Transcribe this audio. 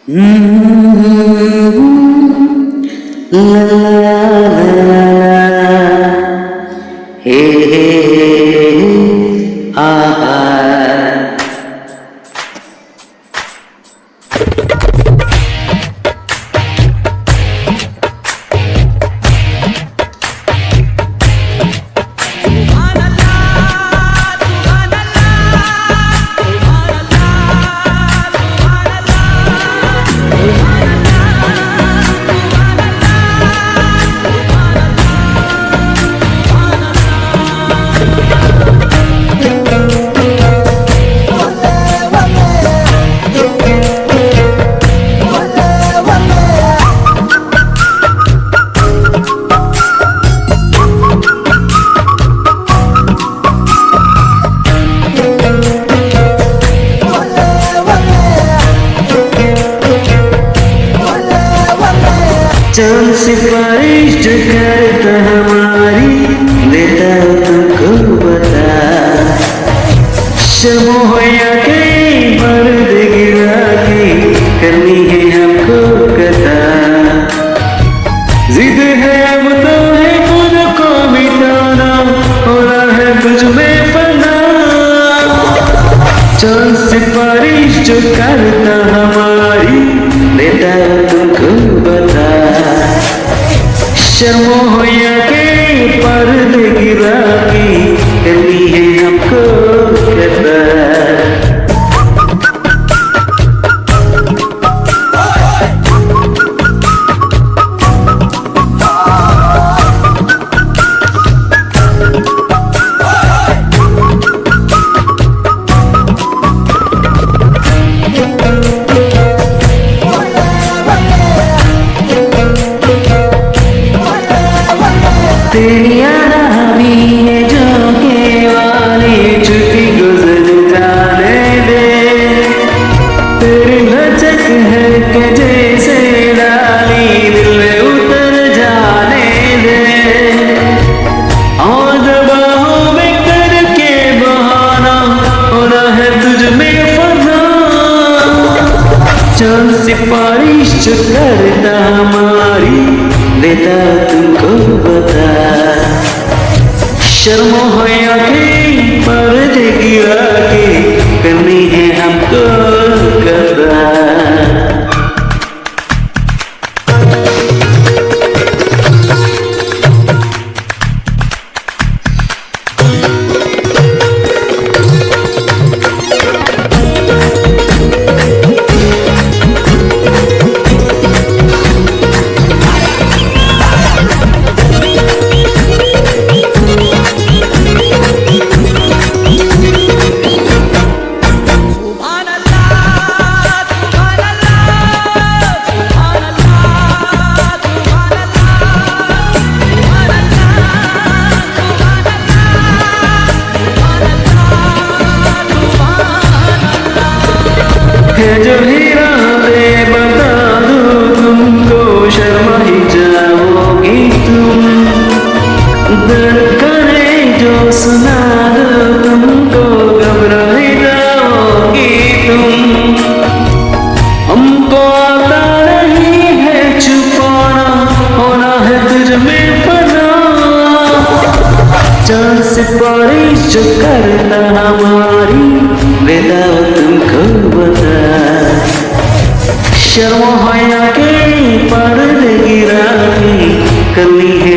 La la la la, hey hey hey, ah ah. चांद सिफारिश जो करता हमारी देता तुमको बता शर्म हो या कहीं मर्द गिरा के करनी है हमको कथा जिद है अब तो है खुद को मिटाना होना है कुछ में फना चांद सिफारिश जो करता हमारी देता तुमको बता शर्म हो या के पर्दे गिरा के करनी है हमको कहता तेरी आदमी है जो के वाली छुट्टी गुजर जाने दे तेरी लचक है कि जैसे डाली दिल में उतर जाने दे और दबाहों में करके बहाना होना है तुझ में फना चल सिफारिश जो करता हमारी देता तुमको बता शर्म हो या के पर्दे गिरा के करनी है हमको कदा है जो हीरा दे बता दूं तुमको शर्मा ही जाओगी तुम धड़कने जो सुना दो तुमको घबरा ही जाओगी तुम हमको आता नहीं है छुपाना होना है तुझ में फना चांद सिफारिश जो करता हमारी बेटा तुमको बता शर्म हो या के पर्दे गिरा के करनी है